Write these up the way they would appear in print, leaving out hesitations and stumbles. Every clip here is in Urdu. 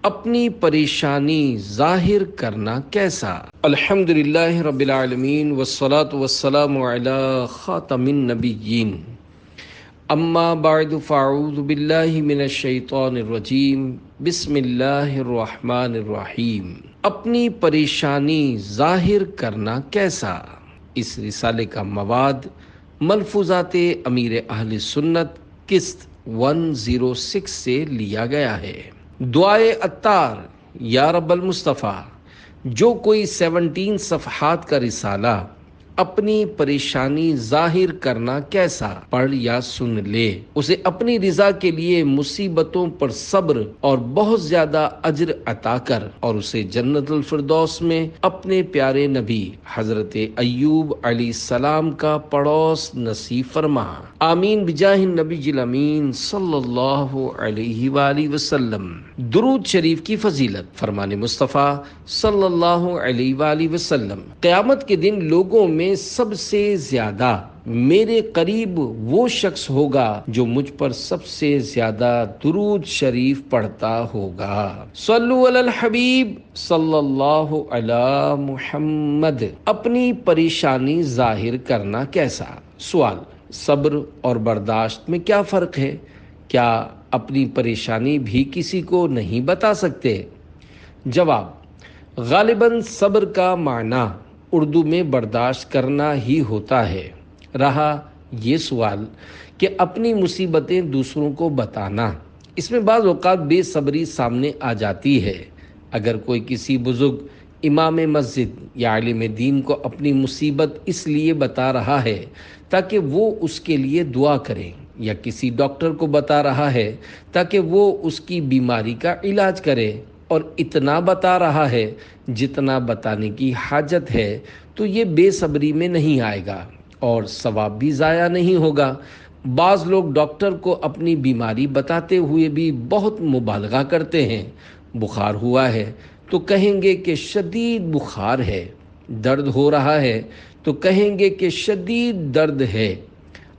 اپنی پریشانی ظاہر کرنا کیسا؟ الحمدللہ رب العالمین والصلاة والسلام علی خاتم النبیین، اما بعد فاعوذ باللہ من الشیطان الرجیم، بسم اللہ الرحمن الرحیم۔ اپنی پریشانی ظاہر کرنا کیسا؟ اس رسالے کا مواد ملفوظات امیر اہل سنت قسط 106 سے لیا گیا ہے۔ دعائے عطار، یا رب المصطفیٰ، جو کوئی 17 صفحات کا رسالہ اپنی پریشانی ظاہر کرنا کیسا پڑھ یا سن لے، اسے اپنی رضا کے لیے مصیبتوں پر صبر اور بہت زیادہ اجر عطا کر، اور اسے جنت الفردوس میں اپنے پیارے نبی حضرت ایوب علیہ السلام کا پڑوس نصیب فرما، آمین بجاہ النبی الامین صلی اللہ علیہ وآلہ وسلم۔ درود شریف کی فضیلت، فرمان مصطفیٰ صلی اللہ علیہ وآلہ وسلم، قیامت کے دن لوگوں میں سب سے زیادہ میرے قریب وہ شخص ہوگا جو مجھ پر سب سے زیادہ درود شریف پڑھتا ہوگا۔ صلو علی الحبیب صلی اللہ علی محمد۔ اپنی پریشانی ظاہر کرنا کیسا؟ سوال: صبر اور برداشت میں کیا فرق ہے؟ کیا اپنی پریشانی بھی کسی کو نہیں بتا سکتے؟ جواب: غالباً صبر کا معنی اردو میں برداشت کرنا ہی ہوتا ہے۔ رہا یہ سوال کہ اپنی مصیبتیں دوسروں کو بتانا، اس میں بعض اوقات بے صبری سامنے آ جاتی ہے۔ اگر کوئی کسی بزرگ امام مسجد یا عالم دین کو اپنی مصیبت اس لیے بتا رہا ہے تاکہ وہ اس کے لیے دعا کرے، یا کسی ڈاکٹر کو بتا رہا ہے تاکہ وہ اس کی بیماری کا علاج کرے، اور اتنا بتا رہا ہے جتنا بتانے کی حاجت ہے، تو یہ بے صبری میں نہیں آئے گا اور ثواب بھی ضائع نہیں ہوگا۔ بعض لوگ ڈاکٹر کو اپنی بیماری بتاتے ہوئے بھی بہت مبالغہ کرتے ہیں۔ بخار ہوا ہے تو کہیں گے کہ شدید بخار ہے، درد ہو رہا ہے تو کہیں گے کہ شدید درد ہے۔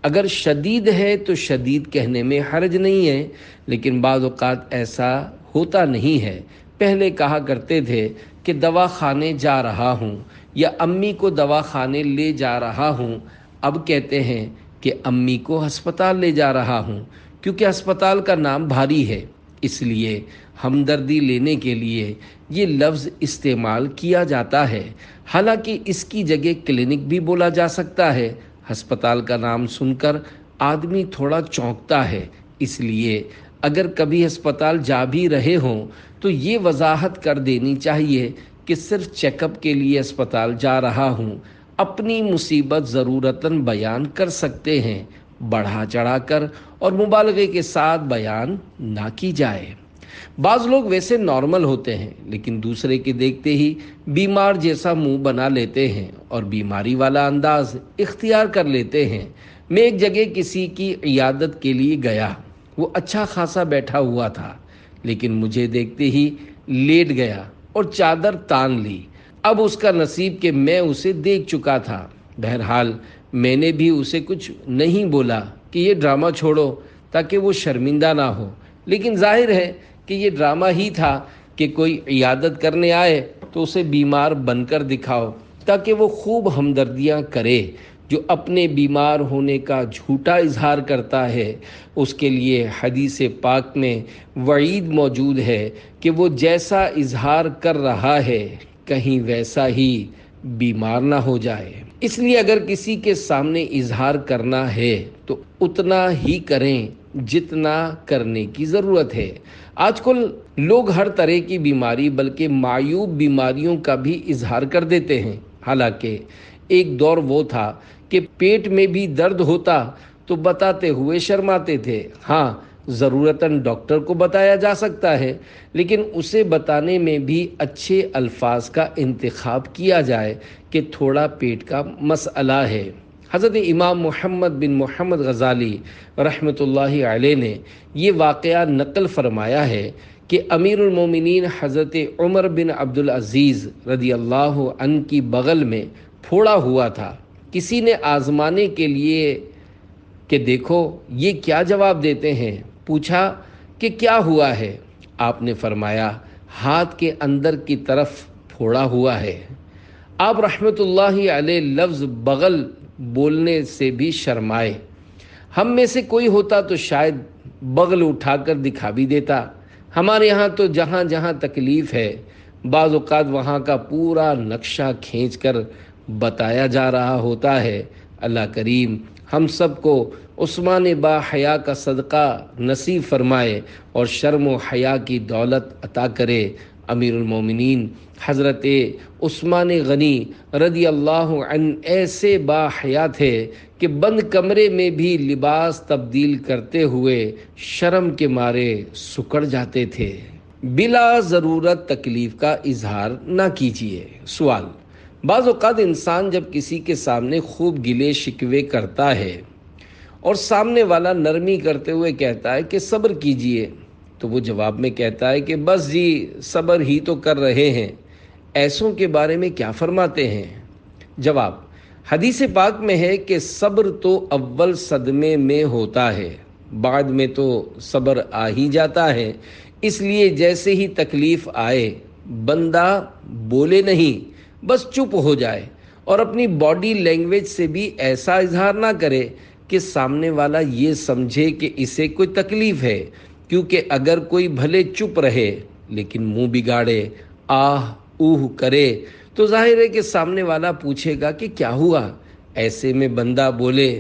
اگر شدید ہے تو شدید کہنے میں حرج نہیں ہے، لیکن بعض اوقات ایسا ہوتا نہیں ہے۔ پہلے کہا کرتے تھے کہ دوا خانے جا رہا ہوں، یا امی کو دوا خانے لے جا رہا ہوں، اب کہتے ہیں کہ امی کو ہسپتال لے جا رہا ہوں، کیونکہ ہسپتال کا نام بھاری ہے، اس لیے ہمدردی لینے کے لیے یہ لفظ استعمال کیا جاتا ہے۔ حالانکہ اس کی جگہ کلینک بھی بولا جا سکتا ہے۔ ہسپتال کا نام سن کر آدمی تھوڑا چونکتا ہے، اس لیے اگر کبھی ہسپتال جا بھی رہے ہوں تو یہ وضاحت کر دینی چاہیے کہ صرف چیک اپ کے لیے اسپتال جا رہا ہوں۔ اپنی مصیبت ضرورتاً بیان کر سکتے ہیں، بڑھا چڑھا کر اور مبالغے کے ساتھ بیان نہ کی جائے۔ بعض لوگ ویسے نارمل ہوتے ہیں، لیکن دوسرے کے دیکھتے ہی بیمار جیسا منہ بنا لیتے ہیں اور بیماری والا انداز اختیار کر لیتے ہیں۔ میں ایک جگہ کسی کی عیادت کے لیے گیا، وہ اچھا خاصا بیٹھا ہوا تھا، لیکن مجھے دیکھتے ہی لیٹ گیا اور چادر تان لی۔ اب اس کا نصیب کہ میں اسے دیکھ چکا تھا۔ بہرحال میں نے بھی اسے کچھ نہیں بولا کہ یہ ڈرامہ چھوڑو تاکہ وہ شرمندہ نہ ہو، لیکن ظاہر ہے کہ یہ ڈرامہ ہی تھا کہ کوئی عیادت کرنے آئے تو اسے بیمار بن کر دکھاؤ تاکہ وہ خوب ہمدردیاں کرے۔ جو اپنے بیمار ہونے کا جھوٹا اظہار کرتا ہے، اس کے لیے حدیث پاک میں وعید موجود ہے کہ وہ جیسا اظہار کر رہا ہے کہیں ویسا ہی بیمار نہ ہو جائے۔ اس لیے اگر کسی کے سامنے اظہار کرنا ہے تو اتنا ہی کریں جتنا کرنے کی ضرورت ہے۔ آج کل لوگ ہر طرح کی بیماری بلکہ معیوب بیماریوں کا بھی اظہار کر دیتے ہیں۔ حالانکہ ایک دور وہ تھا کہ پیٹ میں بھی درد ہوتا تو بتاتے ہوئے شرماتے تھے۔ ہاں، ضرورتاً ڈاکٹر کو بتایا جا سکتا ہے، لیکن اسے بتانے میں بھی اچھے الفاظ کا انتخاب کیا جائے کہ تھوڑا پیٹ کا مسئلہ ہے۔ حضرت امام محمد بن محمد غزالی رحمۃ اللہ علیہ نے یہ واقعہ نقل فرمایا ہے کہ امیر المومنین حضرت عمر بن عبدالعزیز رضی اللہ عنہ کی بغل میں پھوڑا ہوا تھا۔ کسی نے آزمانے کے لیے کہ دیکھو یہ کیا جواب دیتے ہیں، پوچھا کہ کیا ہوا ہے؟ آپ نے فرمایا ہاتھ کے اندر کی طرف پھوڑا ہوا ہے۔ آپ رحمت اللہ علیہ لفظ بغل بولنے سے بھی شرمائے۔ ہم میں سے کوئی ہوتا تو شاید بغل اٹھا کر دکھا بھی دیتا۔ ہمارے ہاں تو جہاں جہاں تکلیف ہے بعض اوقات وہاں کا پورا نقشہ کھینچ کر بتایا جا رہا ہوتا ہے۔ اللہ کریم ہم سب کو عثمان با حیا کا صدقہ نصیب فرمائے اور شرم و حیا کی دولت عطا کرے۔ امیر المومنین حضرت عثمان غنی رضی اللہ عنہ ایسے با حیا تھے کہ بند کمرے میں بھی لباس تبدیل کرتے ہوئے شرم کے مارے سکڑ جاتے تھے۔ بلا ضرورت تکلیف کا اظہار نہ کیجیے۔ سوال: بعض اوقات انسان جب کسی کے سامنے خوب گلے شکوے کرتا ہے اور سامنے والا نرمی کرتے ہوئے کہتا ہے کہ صبر کیجیے، تو وہ جواب میں کہتا ہے کہ بس جی صبر ہی تو کر رہے ہیں، ایسوں کے بارے میں کیا فرماتے ہیں؟ جواب: حدیث پاک میں ہے کہ صبر تو اول صدمے میں ہوتا ہے، بعد میں تو صبر آ ہی جاتا ہے۔ اس لیے جیسے ہی تکلیف آئے بندہ بولے نہیں، بس چپ ہو جائے اور اپنی باڈی لینگویج سے بھی ایسا اظہار نہ کرے کہ سامنے والا یہ سمجھے کہ اسے کوئی تکلیف ہے، کیونکہ اگر کوئی بھلے چپ رہے لیکن منہ بگاڑے، آہ اوہ کرے تو ظاہر ہے کہ سامنے والا پوچھے گا کہ کیا ہوا۔ ایسے میں بندہ بولے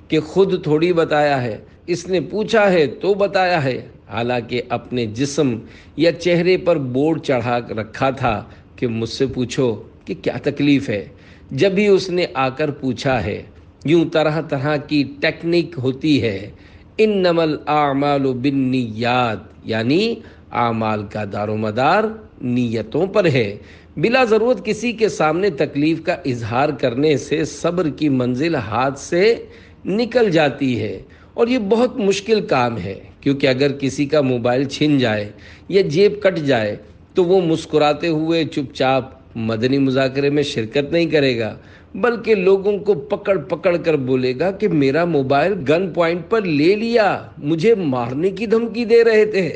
کہ خود تھوڑی بتایا ہے، اس نے پوچھا ہے تو بتایا ہے، حالانکہ اپنے جسم یا چہرے پر بورڈ چڑھا رکھا تھا کہ مجھ سے پوچھو کہ کیا تکلیف ہے۔ جب بھی اس نے آ کر پوچھا ہے، یوں طرح طرح کی ٹیکنیک ہوتی ہے۔ انما الاعمال بالنیات، یعنی اعمال کا دار و مدار نیتوں پر ہے۔ بلا ضرورت کسی کے سامنے تکلیف کا اظہار کرنے سے صبر کی منزل ہاتھ سے نکل جاتی ہے، اور یہ بہت مشکل کام ہے، کیونکہ اگر کسی کا موبائل چھن جائے یا جیب کٹ جائے تو وہ مسکراتے ہوئے چپ چاپ مدنی مذاکرے میں شرکت نہیں کرے گا، بلکہ لوگوں کو پکڑ پکڑ کر بولے گا کہ میرا موبائل گن پوائنٹ پر لے لیا، مجھے مارنے کی دھمکی دے رہے تھے،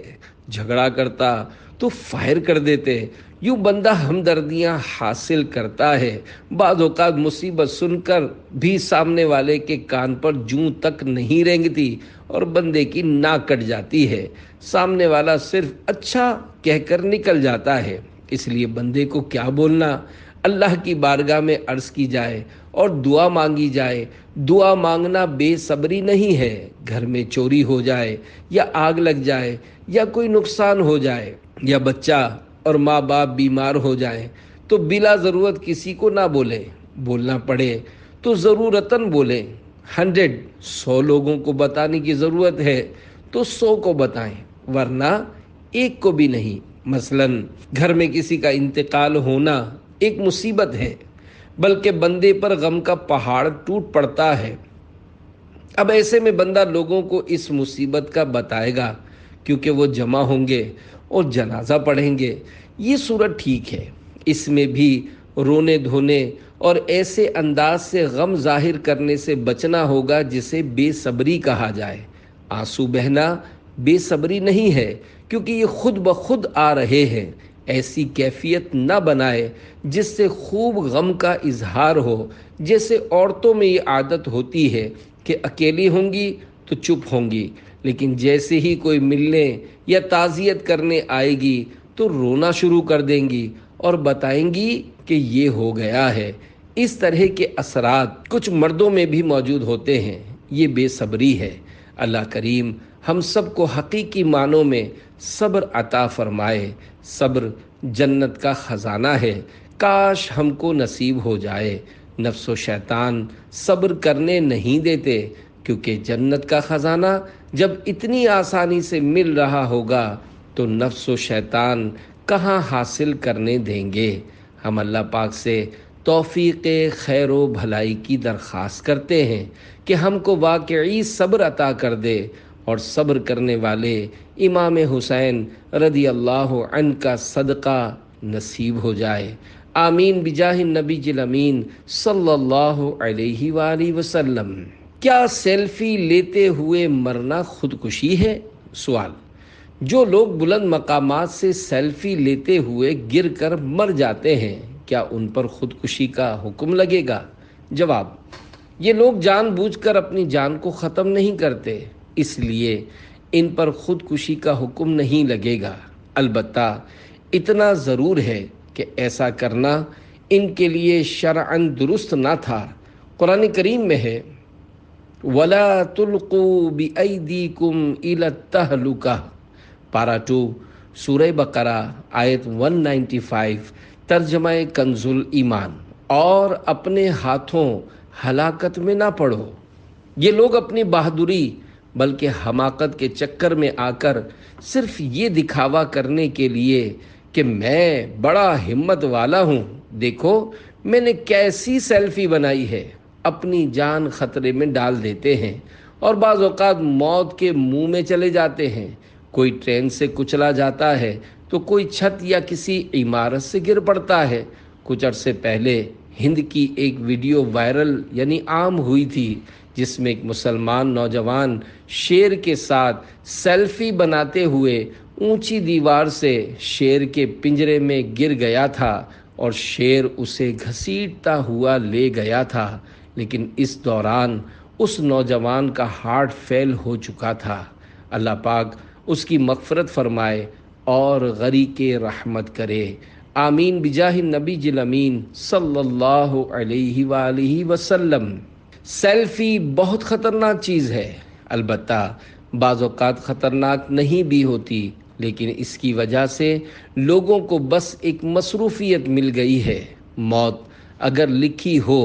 جھگڑا کرتا تو فائر کر دیتے۔ یوں بندہ ہمدردیاں حاصل کرتا ہے۔ بعض اوقات مصیبت سن کر بھی سامنے والے کے کان پر جوں تک نہیں رینگتی اور بندے کی ناک کٹ جاتی ہے۔ سامنے والا صرف اچھا کہہ کر نکل جاتا ہے، اس لیے بندے کو کیا بولنا، اللہ کی بارگاہ میں عرض کی جائے اور دعا مانگی جائے۔ دعا مانگنا بے صبری نہیں ہے۔ گھر میں چوری ہو جائے یا آگ لگ جائے یا کوئی نقصان ہو جائے یا بچہ اور ماں باپ بیمار ہو جائیں تو بلا ضرورت کسی کو نہ بولیں۔ بولنا پڑے تو ضرورتاً بولیں۔ 100 لوگوں کو بتانے کی ضرورت ہے تو 100 کو بتائیں، ورنہ ایک کو بھی نہیں۔ مثلاً گھر میں کسی کا انتقال ہونا ایک مصیبت ہے، بلکہ بندے پر غم کا پہاڑ ٹوٹ پڑتا ہے۔ اب ایسے میں بندہ لوگوں کو اس مصیبت کا بتائے گا، کیونکہ وہ جمع ہوں گے اور جنازہ پڑھیں گے۔ یہ صورت ٹھیک ہے، اس میں بھی رونے دھونے اور ایسے انداز سے غم ظاہر کرنے سے بچنا ہوگا جسے بے صبری کہا جائے۔ آنسو بہنا بے صبری نہیں ہے، کیونکہ یہ خود بخود آ رہے ہیں۔ ایسی کیفیت نہ بنائے جس سے خوب غم کا اظہار ہو۔ جیسے عورتوں میں یہ عادت ہوتی ہے کہ اکیلی ہوں گی تو چپ ہوں گی، لیکن جیسے ہی کوئی ملنے یا تعزیت کرنے آئے گی تو رونا شروع کر دیں گی اور بتائیں گی کہ یہ ہو گیا ہے۔ اس طرح کے اثرات کچھ مردوں میں بھی موجود ہوتے ہیں۔ یہ بے صبری ہے۔ اللہ کریم ہم سب کو حقیقی معنوں میں صبر عطا فرمائے۔ صبر جنت کا خزانہ ہے، کاش ہم کو نصیب ہو جائے۔ نفس و شیطان صبر کرنے نہیں دیتے، کیونکہ جنت کا خزانہ جب اتنی آسانی سے مل رہا ہوگا تو نفس و شیطان کہاں حاصل کرنے دیں گے۔ ہم اللہ پاک سے توفیق خیر و بھلائی کی درخواست کرتے ہیں کہ ہم کو واقعی صبر عطا کر دے اور صبر کرنے والے امام حسین رضی اللہ عنہ کا صدقہ نصیب ہو جائے۔ آمین بجاہ النبی الامین صلی اللہ علیہ وآلہ وسلم۔ کیا سیلفی لیتے ہوئے مرنا خودکشی ہے؟ سوال: جو لوگ بلند مقامات سے سیلفی لیتے ہوئے گر کر مر جاتے ہیں، کیا ان پر خودکشی کا حکم لگے گا؟ جواب: یہ لوگ جان بوجھ کر اپنی جان کو ختم نہیں کرتے، اس لیے ان پر خودکشی کا حکم نہیں لگے گا۔ البتہ اتنا ضرور ہے کہ ایسا کرنا ان کے لیے شرعاً درست نہ تھا۔ قرآن کریم میں ہے: وَلَا تُلْقُوا بِأَيْدِيكُمْ إِلَى التَّهْلُكَةِ، پارہ 2 سورہ بقرہ آیت 195، ترجمہ کنز ایمان۔ اور اپنے ہاتھوں ہلاکت میں نہ پڑو۔ یہ لوگ اپنی بہادری بلکہ حماقت کے چکر میں آ کر صرف یہ دکھاوا کرنے کے لیے کہ میں بڑا ہمت والا ہوں، دیکھو میں نے کیسی سیلفی بنائی ہے، اپنی جان خطرے میں ڈال دیتے ہیں اور بعض اوقات موت کے منہ میں چلے جاتے ہیں۔ کوئی ٹرین سے کچلا جاتا ہے تو کوئی چھت یا کسی عمارت سے گر پڑتا ہے۔ کچھ عرصے پہلے ہند کی ایک ویڈیو وائرل عام ہوئی تھی، جس میں ایک مسلمان نوجوان شیر کے ساتھ سیلفی بناتے ہوئے اونچی دیوار سے شیر کے پنجرے میں گر گیا تھا اور شیر اسے گھسیٹتا ہوا لے گیا تھا، لیکن اس دوران اس نوجوان کا ہارٹ فیل ہو چکا تھا۔ اللہ پاک اس کی مغفرت فرمائے اور غریق رحمت کرے، آمین بجاہ النبی الامین صلی اللہ علیہ وآلہ وسلم۔ سیلفی بہت خطرناک چیز ہے، البتہ بعض اوقات خطرناک نہیں بھی ہوتی، لیکن اس کی وجہ سے لوگوں کو بس ایک مصروفیت مل گئی ہے۔ موت اگر لکھی ہو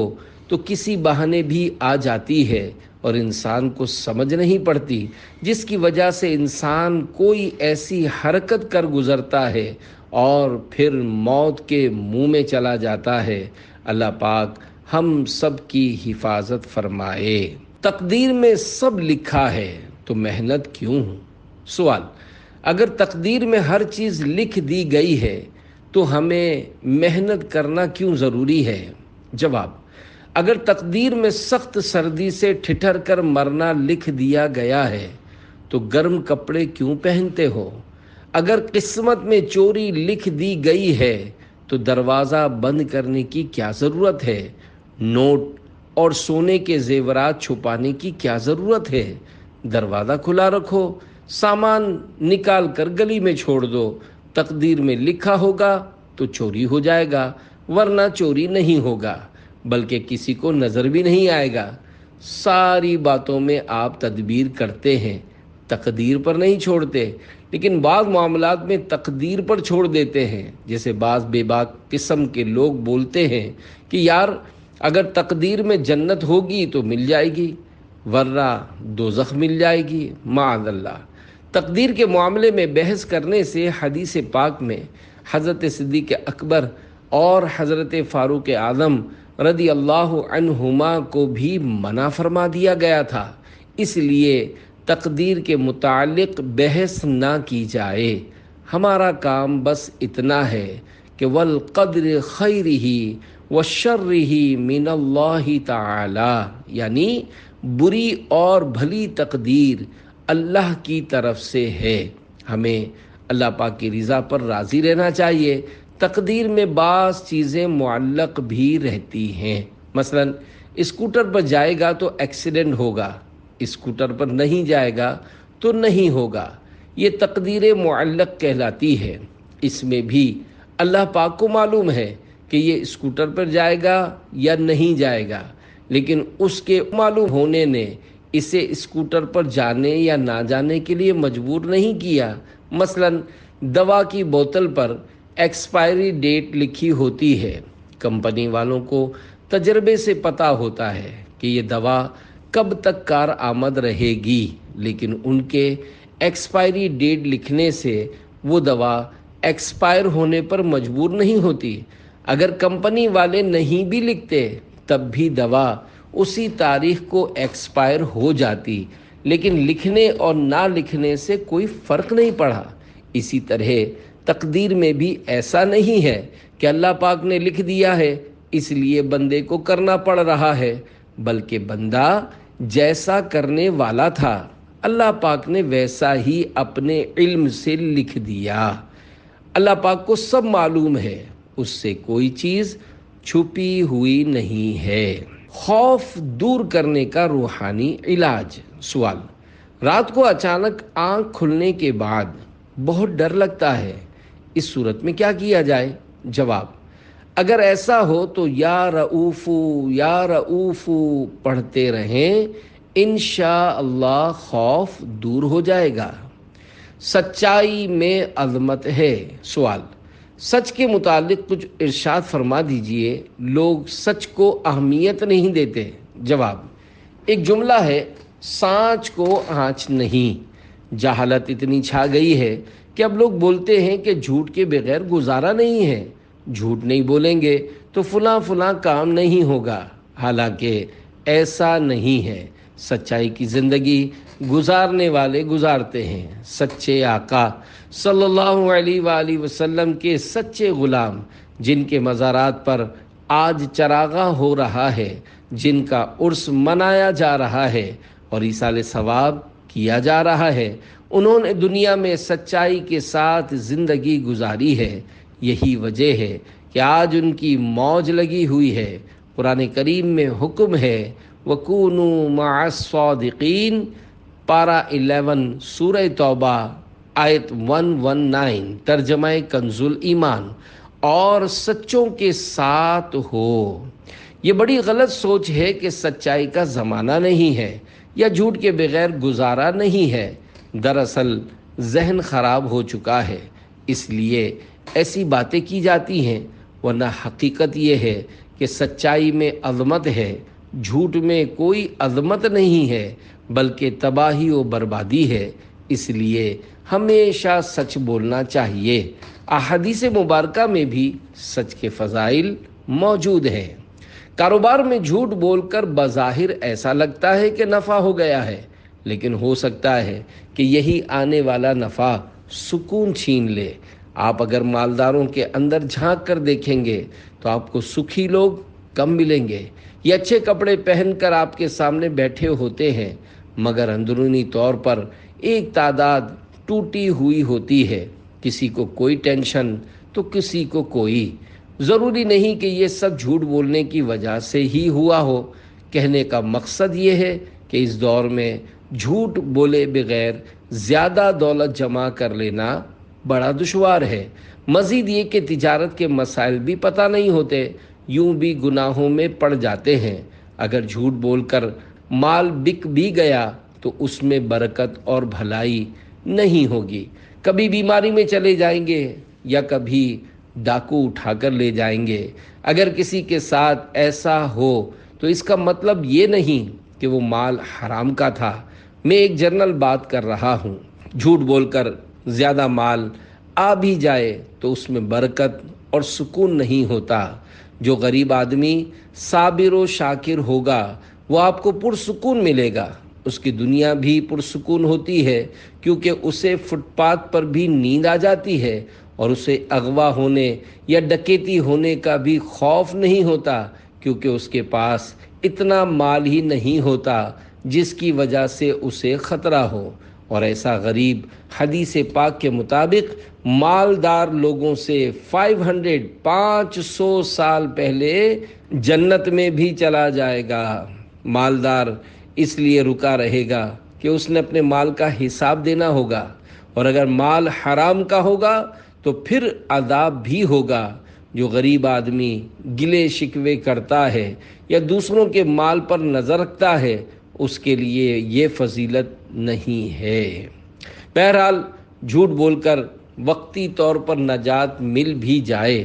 تو کسی بہانے بھی آ جاتی ہے اور انسان کو سمجھ نہیں پڑتی، جس کی وجہ سے انسان کوئی ایسی حرکت کر گزرتا ہے اور پھر موت کے منہ میں چلا جاتا ہے۔ اللہ پاک ہم سب کی حفاظت فرمائے۔ تقدیر میں سب لکھا ہے تو محنت کیوں؟ سوال: اگر تقدیر میں ہر چیز لکھ دی گئی ہے تو ہمیں محنت کرنا کیوں ضروری ہے؟ جواب: اگر تقدیر میں سخت سردی سے ٹھٹر کر مرنا لکھ دیا گیا ہے تو گرم کپڑے کیوں پہنتے ہو؟ اگر قسمت میں چوری لکھ دی گئی ہے تو دروازہ بند کرنے کی کیا ضرورت ہے؟ نوٹ اور سونے کے زیورات چھپانے کی کیا ضرورت ہے؟ دروازہ کھلا رکھو، سامان نکال کر گلی میں چھوڑ دو۔ تقدیر میں لکھا ہوگا تو چوری ہو جائے گا، ورنہ چوری نہیں ہوگا، بلکہ کسی کو نظر بھی نہیں آئے گا۔ ساری باتوں میں آپ تدبیر کرتے ہیں، تقدیر پر نہیں چھوڑتے، لیکن بعض معاملات میں تقدیر پر چھوڑ دیتے ہیں۔ جیسے بعض بے باک قسم کے لوگ بولتے ہیں کہ یار اگر تقدیر میں جنت ہوگی تو مل جائے گی، ورنہ دوزخ مل جائے گی، معاذ اللہ۔ تقدیر کے معاملے میں بحث کرنے سے حدیث پاک میں حضرت صدیق اکبر اور حضرت فاروق اعظم رضی اللہ عنہما کو بھی منع فرما دیا گیا تھا، اس لیے تقدیر کے متعلق بحث نہ کی جائے۔ ہمارا کام بس اتنا ہے کہ والقدر خیرہ وشرہ من اللہ تعالی، بری اور بھلی تقدیر اللہ کی طرف سے ہے۔ ہمیں اللہ پاک کی رضا پر راضی رہنا چاہیے۔ تقدیر میں بعض چیزیں معلق بھی رہتی ہیں، مثلا اسکوٹر پر جائے گا تو ایکسیڈنٹ ہوگا، اسکوٹر پر نہیں جائے گا تو نہیں ہوگا، یہ تقدیر معلق کہلاتی ہے۔ اس میں بھی اللہ پاک کو معلوم ہے کہ یہ اسکوٹر پر جائے گا یا نہیں جائے گا، لیکن اس کے معلوم ہونے نے اسے اسکوٹر پر جانے یا نہ جانے کے لیے مجبور نہیں کیا۔ مثلا دوا کی بوتل پر ایکسپائری ڈیٹ لکھی ہوتی ہے، کمپنی والوں کو تجربے سے پتہ ہوتا ہے کہ یہ دوا کب تک کارآمد رہے گی، لیکن ان کے ایکسپائری ڈیٹ لکھنے سے وہ دوا ایکسپائر ہونے پر مجبور نہیں ہوتی۔ اگر کمپنی والے نہیں بھی لکھتے تب بھی دوا اسی تاریخ کو ایکسپائر ہو جاتی، لیکن لکھنے اور نہ لکھنے سے کوئی فرق نہیں پڑا۔ اسی طرح تقدیر میں بھی ایسا نہیں ہے کہ اللہ پاک نے لکھ دیا ہے اس لیے بندے کو کرنا پڑ رہا ہے، بلکہ بندہ جیسا کرنے والا تھا اللہ پاک نے ویسا ہی اپنے علم سے لکھ دیا۔ اللہ پاک کو سب معلوم ہے، اس سے کوئی چیز چھپی ہوئی نہیں ہے۔ خوف دور کرنے کا روحانی علاج۔ سوال: رات کو اچانک آنکھ کھلنے کے بعد بہت ڈر لگتا ہے، اس صورت میں کیا کیا جائے؟ جواب: اگر ایسا ہو تو یا رؤوفو یا رؤوفو پڑھتے رہیں، انشاءاللہ خوف دور ہو جائے گا۔ سچائی میں عظمت ہے۔ سوال: سچ کے متعلق کچھ ارشاد فرما دیجئے، لوگ سچ کو اہمیت نہیں دیتے۔ جواب: ایک جملہ ہے، سانچ کو آنچ نہیں۔ جہالت اتنی چھا گئی ہے کہ اب لوگ بولتے ہیں کہ جھوٹ کے بغیر گزارا نہیں ہے، جھوٹ نہیں بولیں گے تو فلاں فلاں کام نہیں ہوگا، حالانکہ ایسا نہیں ہے۔ سچائی کی زندگی گزارنے والے گزارتے ہیں۔ سچے آقا صلی اللہ علیہ وآلہ وسلم کے سچے غلام، جن کے مزارات پر آج چراغاں ہو رہا ہے، جن کا عرس منایا جا رہا ہے اور ایصال ثواب کیا جا رہا ہے، انہوں نے دنیا میں سچائی کے ساتھ زندگی گزاری ہے۔ یہی وجہ ہے کہ آج ان کی موج لگی ہوئی ہے۔ قرآن کریم میں حکم ہے، وَكُونُوا مَعَ الصَّادِقِينَ، پارہ 11 سورہ توبہ آیت 119، ترجمہ کنز ایمان، اور سچوں کے ساتھ ہو۔ یہ بڑی غلط سوچ ہے کہ سچائی کا زمانہ نہیں ہے یا جھوٹ کے بغیر گزارا نہیں ہے۔ دراصل ذہن خراب ہو چکا ہے، اس لیے ایسی باتیں کی جاتی ہیں، ورنہ حقیقت یہ ہے کہ سچائی میں عظمت ہے، جھوٹ میں کوئی عظمت نہیں ہے، بلکہ تباہی و بربادی ہے۔ اس لیے ہمیشہ سچ بولنا چاہیے۔ احادیث مبارکہ میں بھی سچ کے فضائل موجود ہیں۔ کاروبار میں جھوٹ بول کر بظاہر ایسا لگتا ہے کہ نفع ہو گیا ہے، لیکن ہو سکتا ہے کہ یہی آنے والا نفع سکون چھین لے۔ آپ اگر مالداروں کے اندر جھانک کر دیکھیں گے تو آپ کو سکھی لوگ کم ملیں گے۔ یہ اچھے کپڑے پہن کر آپ کے سامنے بیٹھے ہوتے ہیں، مگر اندرونی طور پر ایک تعداد ٹوٹی ہوئی ہوتی ہے، کسی کو کوئی ٹینشن تو کسی کو کوئی۔ ضروری نہیں کہ یہ سب جھوٹ بولنے کی وجہ سے ہی ہوا ہو۔ کہنے کا مقصد یہ ہے کہ اس دور میں جھوٹ بولے بغیر زیادہ دولت جمع کر لینا بڑا دشوار ہے۔ مزید یہ کہ تجارت کے مسائل بھی پتہ نہیں ہوتے، یوں بھی گناہوں میں پڑ جاتے ہیں۔ اگر جھوٹ بول کر مال بک بھی گیا تو اس میں برکت اور بھلائی نہیں ہوگی۔ کبھی بیماری میں چلے جائیں گے یا کبھی ڈاکو اٹھا کر لے جائیں گے۔ اگر کسی کے ساتھ ایسا ہو تو اس کا مطلب یہ نہیں کہ وہ مال حرام کا تھا۔ میں ایک جنرل بات کر رہا ہوں۔ جھوٹ بول کر زیادہ مال آ بھی جائے تو اس میں برکت اور سکون نہیں ہوتا۔ جو غریب آدمی صابر و شاکر ہوگا وہ آپ کو پرسکون ملے گا۔ اس کی دنیا بھی پرسکون ہوتی ہے، کیونکہ اسے فٹ پاتھ پر بھی نیند آ جاتی ہے اور اسے اغوا ہونے یا ڈکیتی ہونے کا بھی خوف نہیں ہوتا، کیونکہ اس کے پاس اتنا مال ہی نہیں ہوتا جس کی وجہ سے اسے خطرہ ہو۔ اور ایسا غریب حدیث پاک کے مطابق مالدار لوگوں سے 500 سال پہلے جنت میں بھی چلا جائے گا۔ مالدار اس لیے رکا رہے گا کہ اس نے اپنے مال کا حساب دینا ہوگا، اور اگر مال حرام کا ہوگا تو پھر عذاب بھی ہوگا۔ جو غریب آدمی گلے شکوے کرتا ہے یا دوسروں کے مال پر نظر رکھتا ہے، اس کے لیے یہ فضیلت نہیں ہے۔ بہرحال جھوٹ بول کر وقتی طور پر نجات مل بھی جائے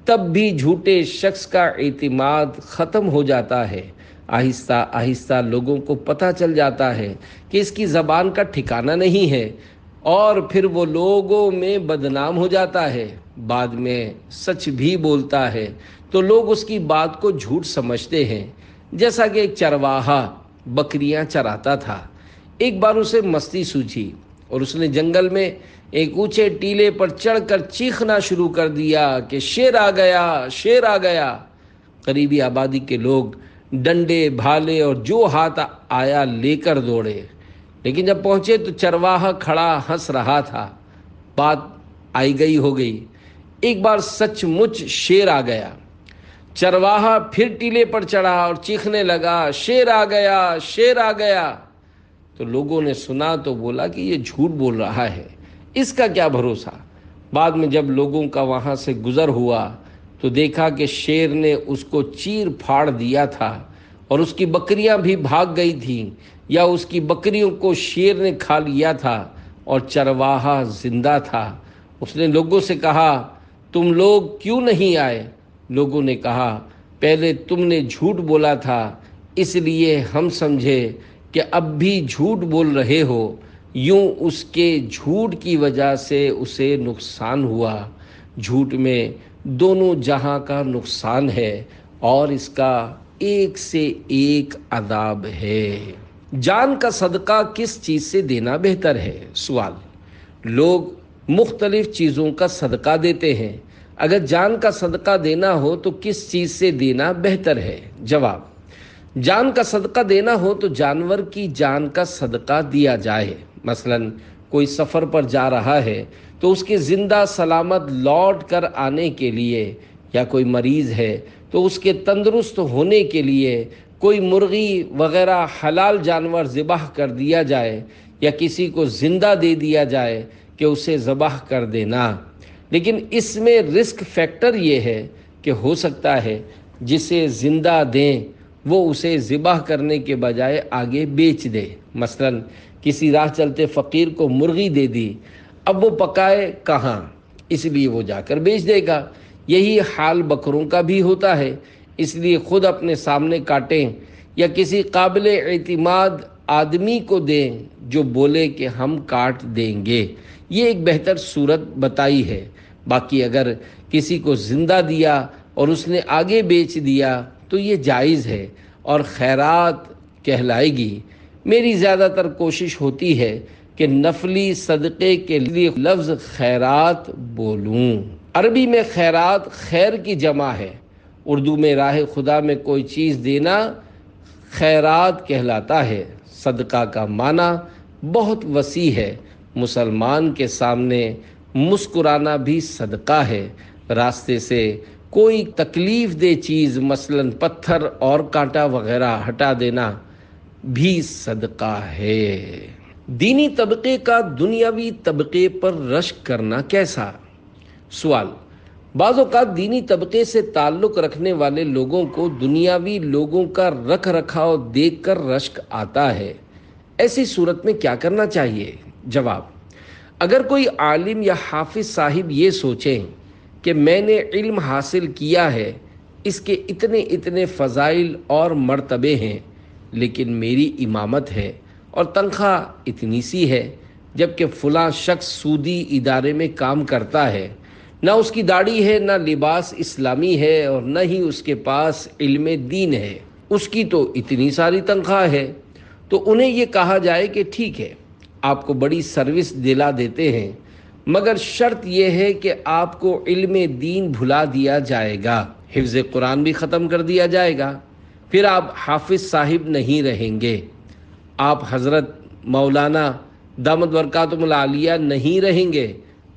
تب بھی جھوٹے شخص کا اعتماد ختم ہو جاتا ہے۔ آہستہ آہستہ لوگوں کو پتہ چل جاتا ہے کہ اس کی زبان کا ٹھکانہ نہیں ہے، اور پھر وہ لوگوں میں بدنام ہو جاتا ہے۔ بعد میں سچ بھی بولتا ہے تو لوگ اس کی بات کو جھوٹ سمجھتے ہیں۔ جیسا کہ ایک چرواہا بکریاں چراتا تھا، ایک بار اسے مستی سوجھی اور اس نے جنگل میں ایک اونچے ٹیلے پر چڑھ کر چیخنا شروع کر دیا کہ شیر آ گیا، شیر آ گیا۔ قریبی آبادی کے لوگ ڈنڈے، بھالے اور جو ہاتھ آیا لے کر دوڑے، لیکن جب پہنچے تو چرواہا کھڑا ہنس رہا تھا۔ بات آئی گئی ہو گئی، ایک بار سچ مچ شیر آ گیا۔ چرواہا پھر ٹیلے پر چڑھا اور چیخنے لگا، شیر آ گیا، شیر آ گیا۔ تو لوگوں نے سنا تو بولا کہ یہ جھوٹ بول رہا ہے، اس کا کیا بھروسہ۔ بعد میں جب لوگوں کا وہاں سے گزر ہوا تو دیکھا کہ شیر نے اس کو چیر پھاڑ دیا تھا اور اس کی بکریاں بھی بھاگ گئی تھیں، یا اس کی بکریوں کو شیر نے کھا لیا تھا اور چرواہا زندہ تھا۔ اس نے لوگوں سے کہا، تم لوگ کیوں نہیں آئے؟ لوگوں نے کہا، پہلے تم نے جھوٹ بولا تھا، اس لیے ہم سمجھے کہ اب بھی جھوٹ بول رہے ہو۔ یوں اس کے جھوٹ کی وجہ سے اسے نقصان ہوا۔ جھوٹ میں دونوں جہاں کا نقصان ہے اور اس کا ایک سے ایک عذاب ہے۔ جان کا صدقہ کس چیز سے دینا بہتر ہے؟ سوال۔ لوگ مختلف چیزوں کا صدقہ دیتے ہیں، اگر جان کا صدقہ دینا ہو تو کس چیز سے دینا بہتر ہے؟ جواب، جان کا صدقہ دینا ہو تو جانور کی جان کا صدقہ دیا جائے۔ مثلا کوئی سفر پر جا رہا ہے تو اس کے زندہ سلامت لوٹ کر آنے کے لیے، یا کوئی مریض ہے تو اس کے تندرست ہونے کے لیے کوئی مرغی وغیرہ حلال جانور ذبح کر دیا جائے، یا کسی کو زندہ دے دیا جائے کہ اسے ذبح کر دینا۔ لیکن اس میں رسک فیکٹر یہ ہے کہ ہو سکتا ہے جسے زندہ دیں وہ اسے ذبح کرنے کے بجائے آگے بیچ دے۔ مثلا کسی راہ چلتے فقیر کو مرغی دے دی، اب وہ پکائے کہاں، اس لیے وہ جا کر بیچ دے گا۔ یہی حال بکروں کا بھی ہوتا ہے، اس لیے خود اپنے سامنے کاٹیں یا کسی قابل اعتماد آدمی کو دیں جو بولے کہ ہم کاٹ دیں گے۔ یہ ایک بہتر صورت بتائی ہے۔ باقی اگر کسی کو زندہ دیا اور اس نے آگے بیچ دیا تو یہ جائز ہے اور خیرات کہلائے گی۔ میری زیادہ تر کوشش ہوتی ہے کہ نفلی صدقے کے لیے لفظ خیرات بولوں۔ عربی میں خیرات خیر کی جمع ہے، اردو میں راہ خدا میں کوئی چیز دینا خیرات کہلاتا ہے۔ صدقہ کا معنی بہت وسیع ہے۔ مسلمان کے سامنے مسکرانا بھی صدقہ ہے۔ راستے سے کوئی تکلیف دہ چیز مثلا پتھر اور کانٹا وغیرہ ہٹا دینا بھی صدقہ ہے۔ دینی طبقے کا دنیاوی طبقے پر رشک کرنا کیسا؟ سوال۔ بعض اوقات دینی طبقے سے تعلق رکھنے والے لوگوں کو دنیاوی لوگوں کا رکھ رکھاؤ دیکھ کر رشک آتا ہے، ایسی صورت میں کیا کرنا چاہیے؟ جواب، اگر کوئی عالم یا حافظ صاحب یہ سوچیں کہ میں نے علم حاصل کیا ہے، اس کے اتنے اتنے فضائل اور مرتبے ہیں، لیکن میری امامت ہے اور تنخواہ اتنی سی ہے، جبکہ فلاں شخص سودی ادارے میں کام کرتا ہے، نہ اس کی داڑھی ہے، نہ لباس اسلامی ہے، اور نہ ہی اس کے پاس علم دین ہے، اس کی تو اتنی ساری تنخواہ ہے، تو انہیں یہ کہا جائے کہ ٹھیک ہے، آپ کو بڑی سروس دلا دیتے ہیں، مگر شرط یہ ہے کہ آپ کو علم دین بھلا دیا جائے گا، حفظ قرآن بھی ختم کر دیا جائے گا، پھر آپ حافظ صاحب نہیں رہیں گے، آپ حضرت مولانا دامت برکاتہم العالیہ نہیں رہیں گے،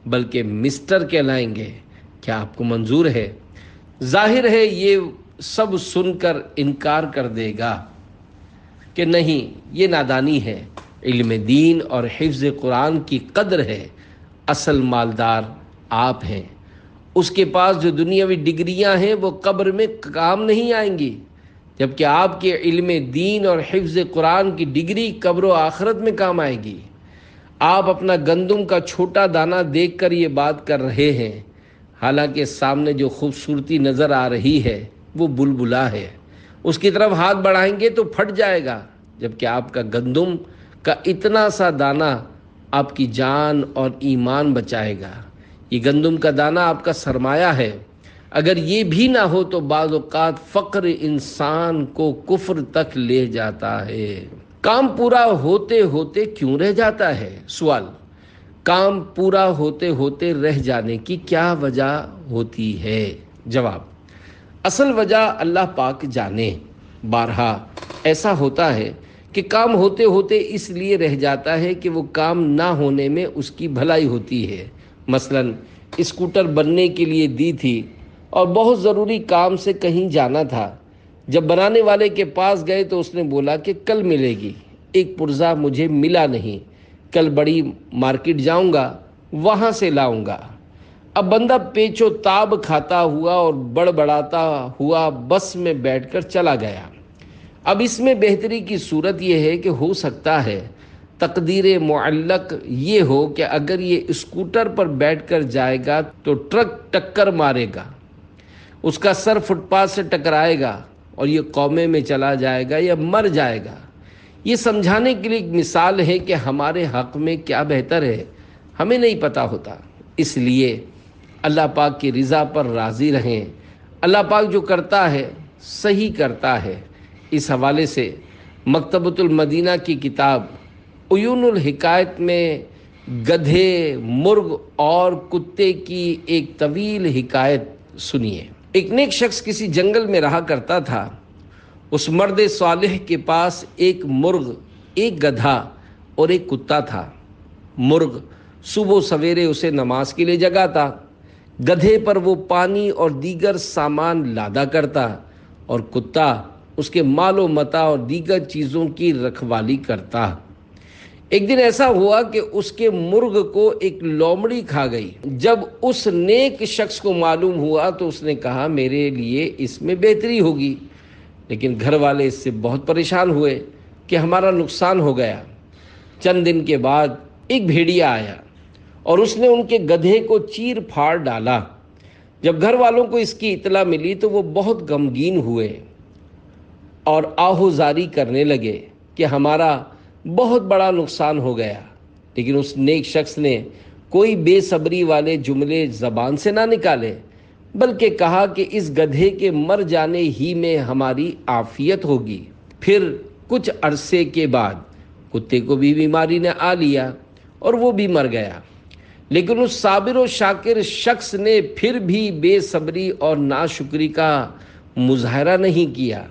بلکہ مسٹر کہلائیں گے۔ کیا آپ کو منظور ہے؟ ظاہر ہے یہ سب سن کر انکار کر دے گا کہ نہیں، یہ نادانی ہے، علم دین اور حفظ قرآن کی قدر ہے، اصل مالدار آپ ہیں، اس کے پاس جو دنیاوی ڈگریاں ہیں وہ قبر میں کام نہیں آئیں گی، جبکہ آپ کے علم دین اور حفظ قرآن کی ڈگری قبر و آخرت میں کام آئے گی۔ آپ اپنا گندم کا چھوٹا دانہ دیکھ کر یہ بات کر رہے ہیں، حالانکہ سامنے جو خوبصورتی نظر آ رہی ہے وہ بلبلا ہے، اس کی طرف ہاتھ بڑھائیں گے تو پھٹ جائے گا، جبکہ آپ کا گندم کا اتنا سا دانہ آپ کی جان اور ایمان بچائے گا۔ یہ گندم کا دانہ آپ کا سرمایہ ہے۔ اگر یہ بھی نہ ہو تو بعض اوقات فقر انسان کو کفر تک لے جاتا ہے۔ کام پورا ہوتے ہوتے کیوں رہ جاتا ہے؟ سوال۔ کام پورا ہوتے ہوتے رہ جانے کی کیا وجہ ہوتی ہے؟ جواب، اصل وجہ اللہ پاک جانے۔ بارہا ایسا ہوتا ہے کہ کام ہوتے ہوتے اس لیے رہ جاتا ہے کہ وہ کام نہ ہونے میں اس کی بھلائی ہوتی ہے۔ مثلا اسکوٹر بننے کے لیے دی تھی اور بہت ضروری کام سے کہیں جانا تھا۔ جب بنانے والے کے پاس گئے تو اس نے بولا کہ کل ملے گی۔ ایک پرزہ مجھے ملا نہیں، کل بڑی مارکیٹ جاؤں گا، وہاں سے لاؤں گا۔ اب بندہ پیچ و تاب کھاتا ہوا اور بڑبڑاتا ہوا بس میں بیٹھ کر چلا گیا۔ اب اس میں بہتری کی صورت یہ ہے کہ ہو سکتا ہے تقدیر معلق یہ ہو کہ اگر یہ اسکوٹر پر بیٹھ کر جائے گا تو ٹرک ٹکر مارے گا، اس کا سر فٹ پاتھ سے ٹکرائے گا اور یہ کومے میں چلا جائے گا یا مر جائے گا۔ یہ سمجھانے کے لیے ایک مثال ہے کہ ہمارے حق میں کیا بہتر ہے ہمیں نہیں پتہ ہوتا، اس لیے اللہ پاک کی رضا پر راضی رہیں۔ اللہ پاک جو کرتا ہے صحیح کرتا ہے۔ اس حوالے سے مکتبۃ المدینہ کی کتاب عیون الحکایت میں گدھے، مرغ اور کتے کی ایک طویل حکایت سنیے۔ ایک نیک شخص کسی جنگل میں رہا کرتا تھا۔ اس مرد صالح کے پاس ایک مرغ، ایک گدھا اور ایک کتا تھا۔ مرغ صبح و سویرے اسے نماز کے لیے جگاتا، گدھے پر وہ پانی اور دیگر سامان لادا کرتا اور کتا اس کے مال و متاع اور دیگر چیزوں کی رکھوالی کرتا۔ ایک دن ایسا ہوا کہ اس کے مرغ کو ایک لومڑی کھا گئی۔ جب اس نیک شخص کو معلوم ہوا تو اس نے کہا میرے لیے اس میں بہتری ہوگی، لیکن گھر والے اس سے بہت پریشان ہوئے کہ ہمارا نقصان ہو گیا۔ چند دن کے بعد ایک بھیڑیا آیا اور اس نے ان کے گدھے کو چیر پھاڑ ڈالا۔ جب گھر والوں کو اس کی اطلاع ملی تو وہ بہت غمگین ہوئے اور آہوزاری کرنے لگے کہ ہمارا بہت بڑا نقصان ہو گیا، لیکن اس نیک شخص نے کوئی بے صبری والے جملے زبان سے نہ نکالے، بلکہ کہا کہ اس گدھے کے مر جانے ہی میں ہماری عافیت ہوگی۔ پھر کچھ عرصے کے بعد کتے کو بھی بیماری نے آ لیا اور وہ بھی مر گیا، لیکن اس صابر و شاکر شخص نے پھر بھی بے صبری اور ناشکری کا مظاہرہ نہیں کیا،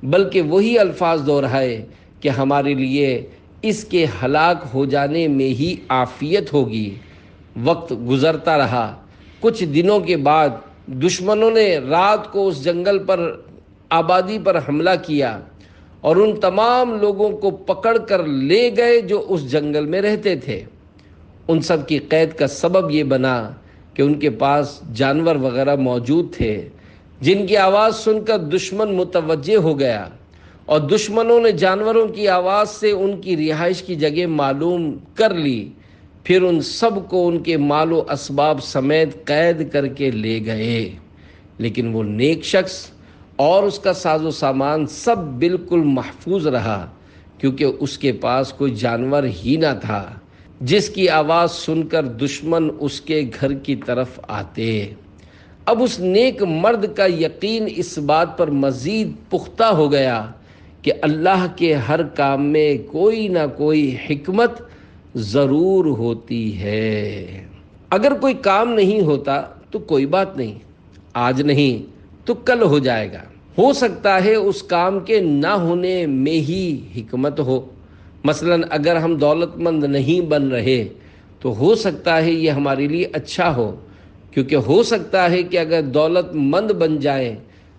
بلکہ وہی الفاظ دہرائے کہ ہمارے لیے اس کے ہلاک ہو جانے میں ہی عافیت ہوگی۔ وقت گزرتا رہا۔ کچھ دنوں کے بعد دشمنوں نے رات کو اس جنگل پر آبادی پر حملہ کیا اور ان تمام لوگوں کو پکڑ کر لے گئے جو اس جنگل میں رہتے تھے۔ ان سب کی قید کا سبب یہ بنا کہ ان کے پاس جانور وغیرہ موجود تھے جن کی آواز سن کر دشمن متوجہ ہو گیا، اور دشمنوں نے جانوروں کی آواز سے ان کی رہائش کی جگہ معلوم کر لی۔ پھر ان سب کو ان کے مال و اسباب سمیت قید کر کے لے گئے، لیکن وہ نیک شخص اور اس کا ساز و سامان سب بالکل محفوظ رہا، کیونکہ اس کے پاس کوئی جانور ہی نہ تھا جس کی آواز سن کر دشمن اس کے گھر کی طرف آتے۔ اب اس نیک مرد کا یقین اس بات پر مزید پختہ ہو گیا کہ اللہ کے ہر کام میں کوئی نہ کوئی حکمت ضرور ہوتی ہے۔ اگر کوئی کام نہیں ہوتا تو کوئی بات نہیں، آج نہیں تو کل ہو جائے گا۔ ہو سکتا ہے اس کام کے نہ ہونے میں ہی حکمت ہو۔ مثلا اگر ہم دولت مند نہیں بن رہے تو ہو سکتا ہے یہ ہمارے لیے اچھا ہو، کیونکہ ہو سکتا ہے کہ اگر دولت مند بن جائیں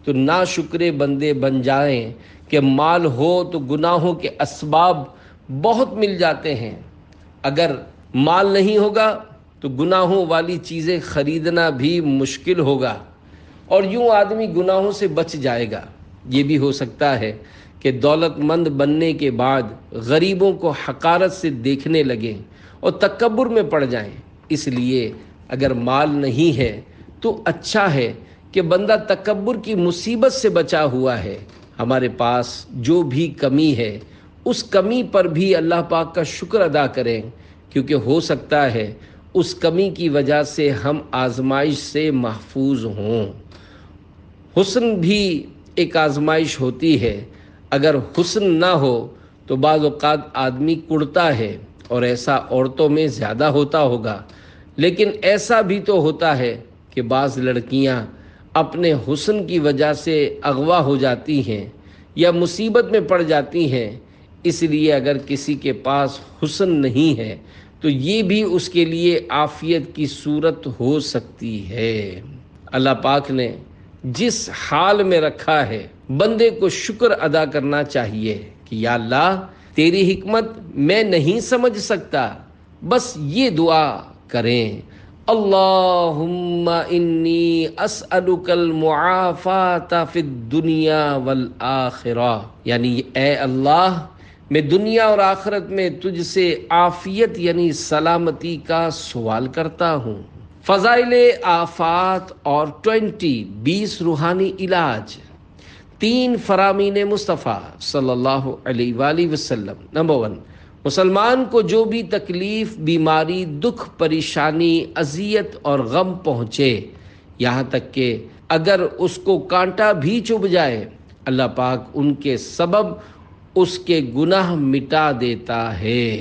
تو ناشکرے بندے بن جائیں کہ مال ہو تو گناہوں کے اسباب بہت مل جاتے ہیں، اگر مال نہیں ہوگا تو گناہوں والی چیزیں خریدنا بھی مشکل ہوگا اور یوں آدمی گناہوں سے بچ جائے گا۔ یہ بھی ہو سکتا ہے کہ دولت مند بننے کے بعد غریبوں کو حقارت سے دیکھنے لگیں اور تکبر میں پڑ جائیں۔ اس لیے اگر مال نہیں ہے تو اچھا ہے کہ بندہ تکبر کی مصیبت سے بچا ہوا ہے۔ ہمارے پاس جو بھی کمی ہے اس کمی پر بھی اللہ پاک کا شکر ادا کریں، کیونکہ ہو سکتا ہے اس کمی کی وجہ سے ہم آزمائش سے محفوظ ہوں۔ حسن بھی ایک آزمائش ہوتی ہے۔ اگر حسن نہ ہو تو بعض اوقات آدمی کڑتا ہے، اور ایسا عورتوں میں زیادہ ہوتا ہوگا، لیکن ایسا بھی تو ہوتا ہے کہ بعض لڑکیاں اپنے حسن کی وجہ سے اغوا ہو جاتی ہیں یا مصیبت میں پڑ جاتی ہیں۔ اس لیے اگر کسی کے پاس حسن نہیں ہے تو یہ بھی اس کے لیے عافیت کی صورت ہو سکتی ہے۔ اللہ پاک نے جس حال میں رکھا ہے بندے کو شکر ادا کرنا چاہیے کہ یا اللہ تیری حکمت میں نہیں سمجھ سکتا، بس یہ دعا کریں، اللہم انی اسألک المعافات فی الدنیا والآخرہ، یعنی اے اللہ میں دنیا اور آخرت میں تجھ سے عافیت یعنی سلامتی کا سوال کرتا ہوں۔ فضائل آفات اور 20 روحانی علاج، 3 فرامین مصطفیٰ صلی اللہ علیہ وآلہ وسلم۔ نمبر 1، مسلمان کو جو بھی تکلیف، بیماری، دکھ، پریشانی، اذیت اور غم پہنچے، یہاں تک کہ اگر اس کو کانٹا بھی چبھ جائے، اللہ پاک ان کے سبب اس کے گناہ مٹا دیتا ہے۔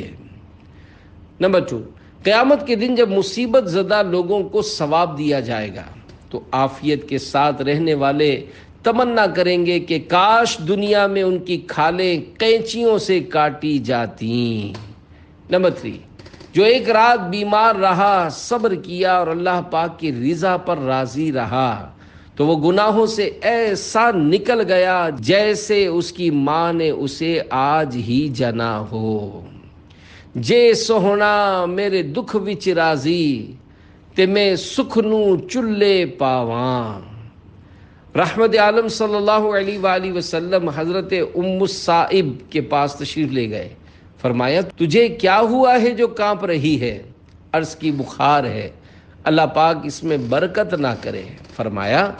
نمبر 2، قیامت کے دن جب مصیبت زدہ لوگوں کو ثواب دیا جائے گا تو عافیت کے ساتھ رہنے والے تمنا کریں گے کہ کاش دنیا میں ان کی کھالیں قینچیوں سے کاٹی جاتی۔ نمبر 3، جو ایک رات بیمار رہا، صبر کیا اور اللہ پاک کی رضا پر راضی رہا تو وہ گناہوں سے ایسا نکل گیا جیسے اس کی ماں نے اسے آج ہی جنا ہو۔ جے سوہنا میرے دکھ وچ راضی تے میں سکھ نو چلے پاواں۔ رحمت عالم صلی اللہ علیہ وآلہ وسلم حضرت ام الصائب کے پاس تشریف لے گئے، فرمایا تجھے کیا ہوا ہے جو کانپ رہی ہے؟ عرض کی بخار ہے، اللہ پاک اس میں برکت نہ کرے۔ فرمایا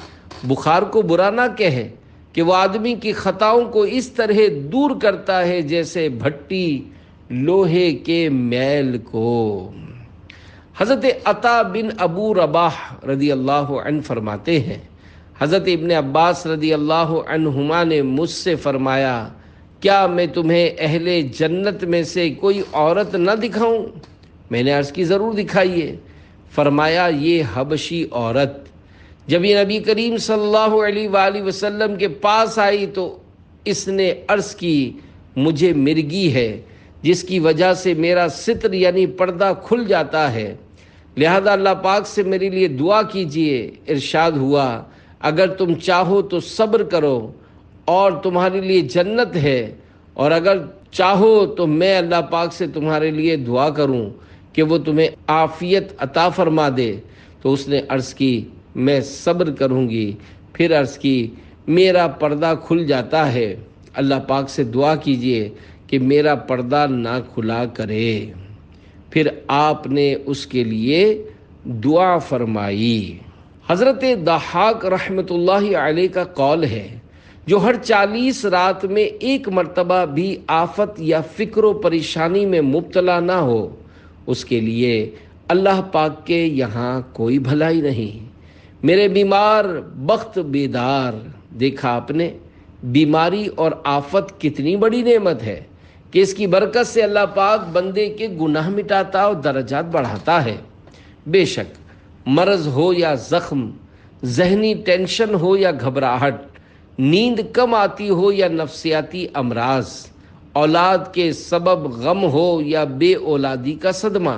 بخار کو برا نہ کہے کہ وہ آدمی کی خطاؤں کو اس طرح دور کرتا ہے جیسے بھٹی لوہے کے میل کو۔ حضرت عطا بن ابو رباح رضی اللہ عنہ فرماتے ہیں حضرت ابن عباس رضی اللہ عنہما نے مجھ سے فرمایا کیا میں تمہیں اہل جنت میں سے کوئی عورت نہ دکھاؤں؟ میں نے عرض کی ضرور دکھائیے۔ فرمایا یہ حبشی عورت جب یہ نبی کریم صلی اللہ علیہ وآلہ وسلم کے پاس آئی تو اس نے عرض کی مجھے مرگی ہے جس کی وجہ سے میرا ستر یعنی پردہ کھل جاتا ہے، لہذا اللہ پاک سے میرے لیے دعا کیجیے۔ ارشاد ہوا اگر تم چاہو تو صبر کرو اور تمہارے لیے جنت ہے، اور اگر چاہو تو میں اللہ پاک سے تمہارے لیے دعا کروں کہ وہ تمہیں عافیت عطا فرما دے۔ تو اس نے عرض کی میں صبر کروں گی۔ پھر عرض کی میرا پردہ کھل جاتا ہے، اللہ پاک سے دعا کیجیے کہ میرا پردہ نہ کھلا کرے۔ پھر آپ نے اس کے لیے دعا فرمائی۔ حضرت ضحاک رحمۃ اللہ علیہ کا قول ہے جو ہر 40 رات میں ایک مرتبہ بھی آفت یا فکر و پریشانی میں مبتلا نہ ہو، اس کے لیے اللہ پاک کے یہاں کوئی بھلائی نہیں۔ میرے بیمار بخت بیدار، دیکھا آپ نے بیماری اور آفت کتنی بڑی نعمت ہے کہ اس کی برکت سے اللہ پاک بندے کے گناہ مٹاتا اور درجات بڑھاتا ہے۔ بے شک مرض ہو یا زخم، ذہنی ٹینشن ہو یا گھبراہٹ، نیند کم آتی ہو یا نفسیاتی امراض، اولاد کے سبب غم ہو یا بے اولادی کا صدمہ،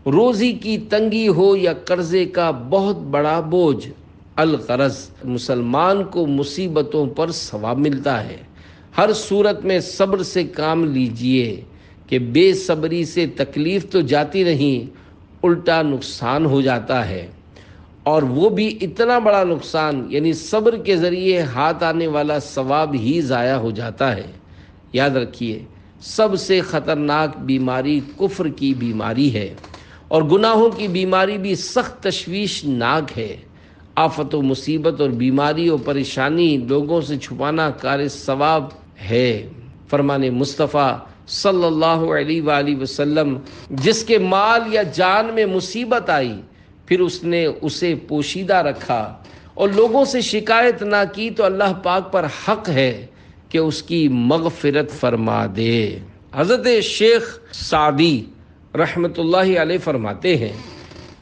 روزی کی تنگی ہو یا قرضے کا بہت بڑا بوجھ، الغرض مسلمان کو مصیبتوں پر ثواب ملتا ہے۔ ہر صورت میں صبر سے کام لیجئے کہ بے صبری سے تکلیف تو جاتی نہیں، الٹا نقصان ہو جاتا ہے، اور وہ بھی اتنا بڑا نقصان یعنی صبر کے ذریعے ہاتھ آنے والا ثواب ہی ضائع ہو جاتا ہے۔ یاد رکھیے سب سے خطرناک بیماری کفر کی بیماری ہے، اور گناہوں کی بیماری بھی سخت تشویش ناک ہے۔ آفت و مصیبت اور بیماری و پریشانی لوگوں سے چھپانا کار ثواب ہے۔ فرمان مصطفیٰ صلی اللہ علیہ وآلہ وسلم جس کے مال یا جان میں مصیبت آئی پھر اس نے اسے پوشیدہ رکھا اور لوگوں سے شکایت نہ کی تو اللہ پاک پر حق ہے کہ اس کی مغفرت فرما دے۔ حضرت شیخ سعدی رحمۃ اللہ علیہ فرماتے ہیں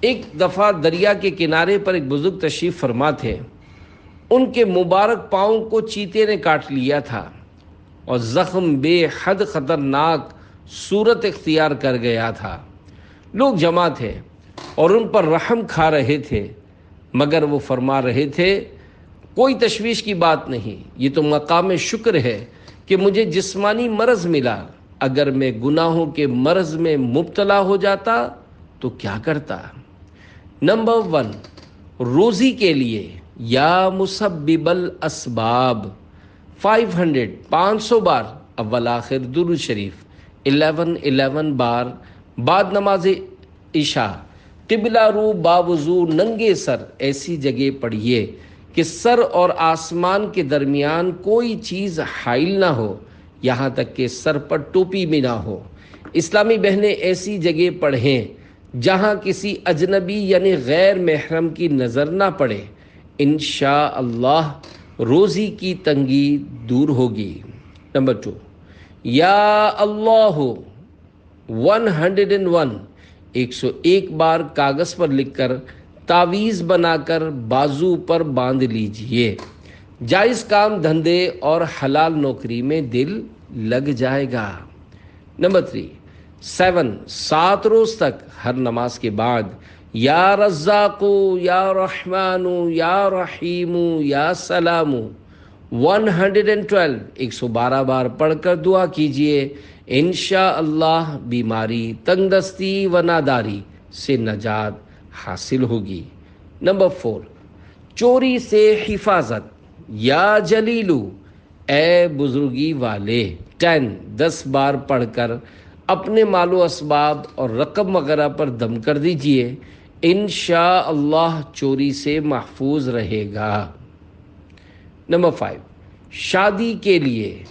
ایک دفعہ دریا کے کنارے پر ایک بزرگ تشریف فرما تھے، ان کے مبارک پاؤں کو چیتے نے کاٹ لیا تھا، اور زخم بے حد خطرناک صورت اختیار کر گیا تھا۔ لوگ جمع تھے اور ان پر رحم کھا رہے تھے، مگر وہ فرما رہے تھے کوئی تشویش کی بات نہیں، یہ تو مقام شکر ہے کہ مجھے جسمانی مرض ملا، اگر میں گناہوں کے مرض میں مبتلا ہو جاتا تو کیا کرتا۔ نمبر 1، روزی کے لیے یا مسبب الاسباب 500 بار اول آخر درود شریف 11 بار بعد نماز عشاء قبلہ رو باوضو ننگے سر ایسی جگہ پڑھیے کہ سر اور آسمان کے درمیان کوئی چیز حائل نہ ہو، یہاں تک کہ سر پر ٹوپی بھی نہ ہو۔ اسلامی بہنیں ایسی جگہ پڑھیں جہاں کسی اجنبی یعنی غیر محرم کی نظر نہ پڑے، انشاءاللہ روزی کی تنگی دور ہوگی۔ نمبر 2، یا اللہ 101 بار کاغذ پر لکھ کر تعویذ بنا کر بازو پر باندھ لیجئے، جائز کام دھندے اور حلال نوکری میں دل لگ جائے گا۔ نمبر 3، 7 روز تک ہر نماز کے بعد یا رزاق یا رحمان یا رحیم یا سلام 112 بار پڑھ کر دعا کیجئے، انشاءاللہ بیماری، تنگ دستی و ناداری سے نجات حاصل ہوگی۔ نمبر 4، چوری سے حفاظت یا جلیلو اے بزرگی والے 10 بار پڑھ کر اپنے مال و اسباب اور رقم وغیرہ پر دم کر دیجئے، انشاءاللہ چوری سے محفوظ رہے گا۔ نمبر 5، شادی کے لیے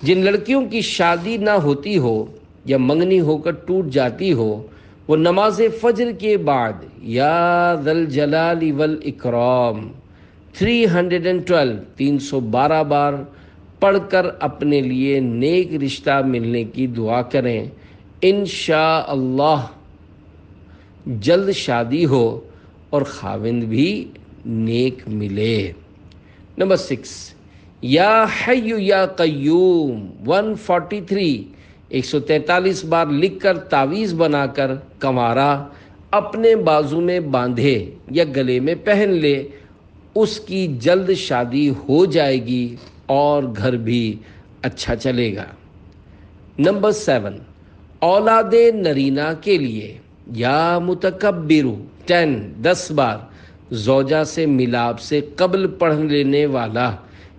جن لڑکیوں کی شادی نہ ہوتی ہو یا منگنی ہو کر ٹوٹ جاتی ہو، وہ نماز فجر کے بعد یا ذی الجلال والاکرام 312 بار پڑھ کر اپنے لیے نیک رشتہ ملنے کی دعا کریں، انشاءاللہ جلد شادی ہو اور خاوند بھی نیک ملے۔ نمبر 6، یا حی یا قیوم 143 بار لکھ کر تعویذ بنا کر کنوارا اپنے بازو میں باندھے یا گلے میں پہن لے، اس کی جلد شادی ہو جائے گی اور گھر بھی اچھا چلے گا۔ نمبر 7، اولاد نرینہ کے لیے یا متکبر 10 بار زوجہ سے ملاپ سے قبل پڑھ لینے والا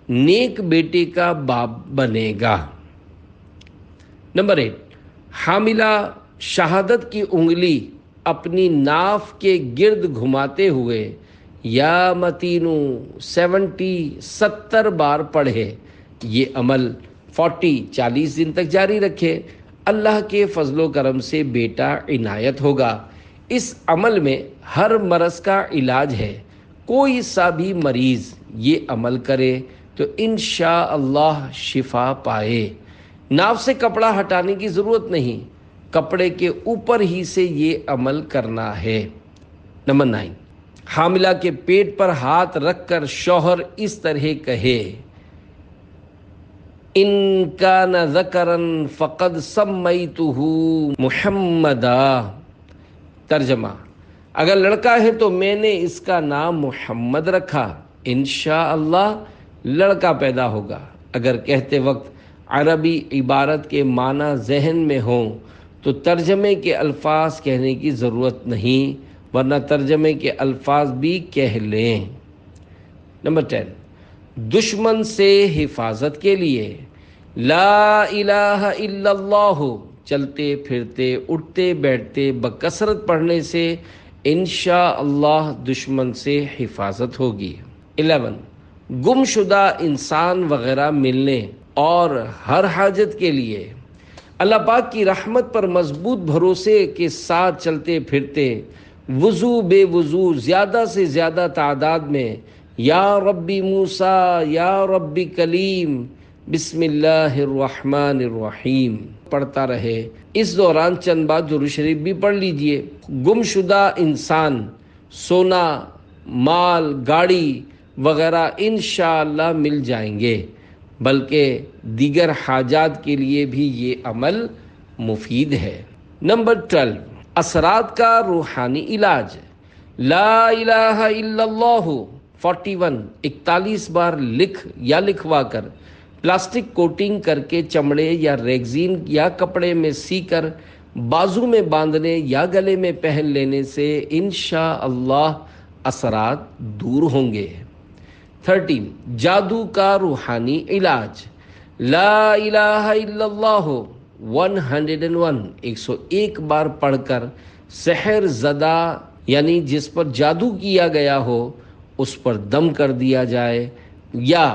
نیک بیٹے کا باپ بنے گا۔ نمبر 8، حاملہ شہادت کی انگلی اپنی ناف کے گرد گھماتے ہوئے یا متینو 70 بار پڑھے، یہ عمل 40 دن تک جاری رکھے، اللہ کے فضل و کرم سے بیٹا عنایت ہوگا۔ اس عمل میں ہر مرض کا علاج ہے، کوئی سا بھی مریض یہ عمل کرے تو انشاءاللہ شفا پائے۔ ناف سے کپڑا ہٹانے کی ضرورت نہیں، کپڑے کے اوپر ہی سے یہ عمل کرنا ہے۔ نمبر 9، حاملہ کے پیٹ پر ہاتھ رکھ کر شوہر اس طرح کہے، ان کان ذکرا فقد سمیتہ محمدا۔ ترجمہ، اگر لڑکا ہے تو میں نے اس کا نام محمد رکھا، انشاءاللہ لڑکا پیدا ہوگا۔ اگر کہتے وقت عربی عبارت کے معنی ذہن میں ہوں تو ترجمے کے الفاظ کہنے کی ضرورت نہیں، ورنہ ترجمے کے الفاظ بھی کہہ لیں۔ نمبر 10، دشمن سے حفاظت کے لیے لا الہ الا اللہ چلتے پھرتے اٹھتے بیٹھتے بکثرت پڑھنے سے انشاءاللہ دشمن سے حفاظت ہوگی۔ 11، گم شدہ انسان وغیرہ ملنے اور ہر حاجت کے لیے اللہ پاک کی رحمت پر مضبوط بھروسے کے ساتھ چلتے پھرتے وضو بے وضو زیادہ سے زیادہ تعداد میں یا ربی موسیٰ یا ربی کلیم بسم اللہ الرحمن الرحیم پڑھتا رہے۔ اس دوران چند بار درود شریف بھی پڑھ لیجئے۔ گم شدہ انسان، سونا، مال، گاڑی وغیرہ انشاءاللہ مل جائیں گے۔ بلکہ دیگر حاجات کے لیے بھی یہ عمل مفید ہے۔ نمبر 12، اثرات کا روحانی علاج۔ لا الہ الا اللہ 41 بار لکھ یا لکھوا کر پلاسٹک کوٹنگ کر کے چمڑے یا ریگزین یا کپڑے میں سی کر بازو میں باندھنے یا گلے میں پہن لینے سے انشاءاللہ اثرات دور ہوں گے۔ 13، جادو کا روحانی علاج۔ لا الہ الا اللہ 101 بار پڑھ کر سحر زدہ یعنی جس پر جادو کیا گیا ہو اس پر دم کر دیا جائے، یا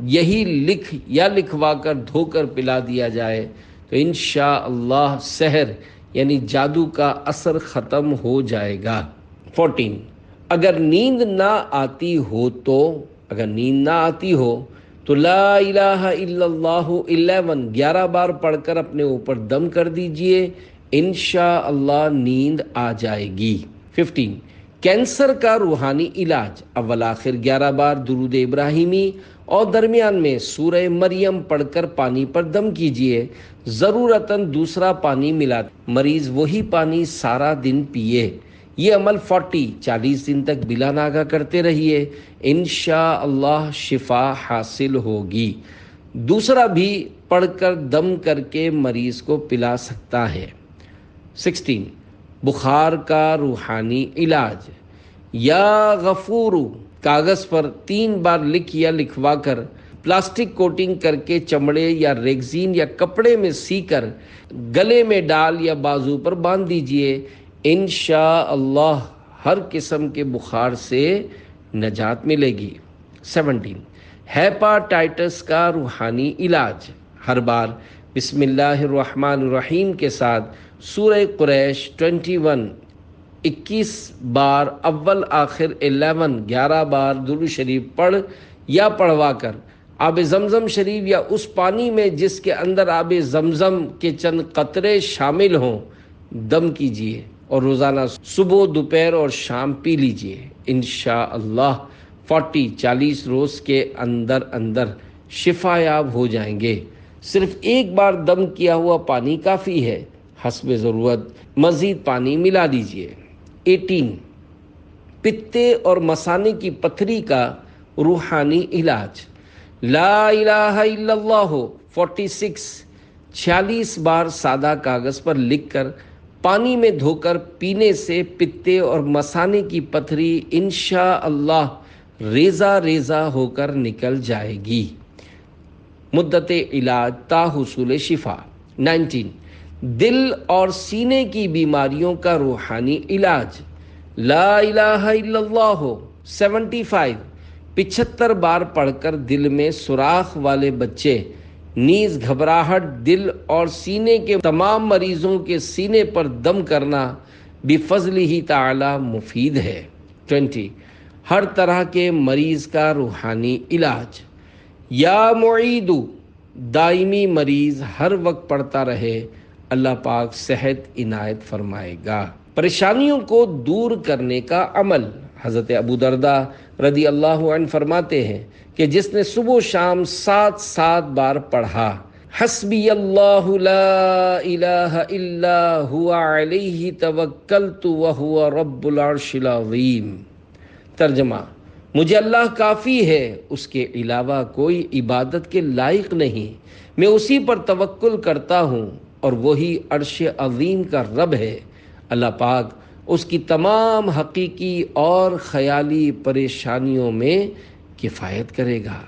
یہی لکھ یا لکھوا کر دھو کر پلا دیا جائے تو انشاءاللہ سحر یعنی جادو کا اثر ختم ہو جائے گا۔ 14، اگر نیند نہ آتی ہو تو لا الہ الا اللہ 11 بار پڑھ کر اپنے اوپر دم کر دیجئے، انشاءاللہ نیند آ جائے گی۔ 15، کینسر کا روحانی علاج۔ اول آخر 11 بار درود ابراہیمی اور درمیان میں سورہ مریم پڑھ کر پانی پر دم کیجئے، ضرورتاً دوسرا پانی ملا مریض وہی پانی سارا دن پیے۔ یہ عمل 40 دن تک بلا ناغہ کرتے رہیے، انشاءاللہ شفا حاصل ہوگی۔ دوسرا بھی پڑھ کر دم کر کے مریض کو پلا سکتا ہے۔ 16، بخار کا روحانی علاج۔ یا غفور کاغذ پر 3 بار لکھ یا لکھوا کر پلاسٹک کوٹنگ کر کے چمڑے یا ریگزین یا کپڑے میں سی کر گلے میں ڈال یا بازو پر باندھ دیجئے، انشاءاللہ ہر قسم کے بخار سے نجات ملے گی۔ 17، ہیپاٹائٹس کا روحانی علاج۔ ہر بار بسم اللہ الرحمن الرحیم کے ساتھ سورہ قریش 21 بار اول آخر 11 بار درود شریف پڑھ یا پڑھوا کر آب زمزم شریف یا اس پانی میں جس کے اندر آب زمزم کے چند قطرے شامل ہوں دم کیجیے اور روزانہ صبح دوپہر اور شام پی لیجیے، انشاءاللہ 40 روز کے اندر شفا یاب ہو جائیں گے۔ صرف ایک بار دم کیا ہوا پانی کافی ہے، حسب ضرورت مزید پانی ملا لیجیے۔ 18، پتے اور مثانے کی پتھری کا روحانی علاج۔ لا الہ الا اللہ 46 بار سادہ کاغذ پر لکھ کر پانی میں دھو کر پینے سے پتے اور مثانے کی پتھری انشاءاللہ ریزہ ہو کر نکل جائے گی۔ مدت علاج تا حصول شفا۔ 19، دل اور سینے کی بیماریوں کا روحانی علاج۔ لا الہ الا اللہ 75 بار پڑھ کر دل میں سوراخ والے بچے نیز گھبراہٹ دل اور سینے کے تمام مریضوں کے سینے پر دم کرنا بفضلہ تعالی مفید ہے۔ 20، ہر طرح کے مریض کا روحانی علاج۔ یا معید دائمی مریض ہر وقت پڑھتا رہے، اللہ پاک صحت عنایت فرمائے گا۔ پریشانیوں کو دور کرنے کا عمل۔ حضرت ابو درداء رضی اللہ عنہ فرماتے ہیں کہ جس نے صبح و شام 7 بار پڑھا حسبی اللہ لا الہ الا هو علیہ توکلت وہو رب العرش العظیم۔ ترجمہ، مجھے اللہ کافی ہے، اس کے علاوہ کوئی عبادت کے لائق نہیں، میں اسی پر توکل کرتا ہوں اور وہی عرش عظیم کا رب ہے۔ اللہ پاک اس کی تمام حقیقی اور خیالی پریشانیوں میں کفایت کرے گا۔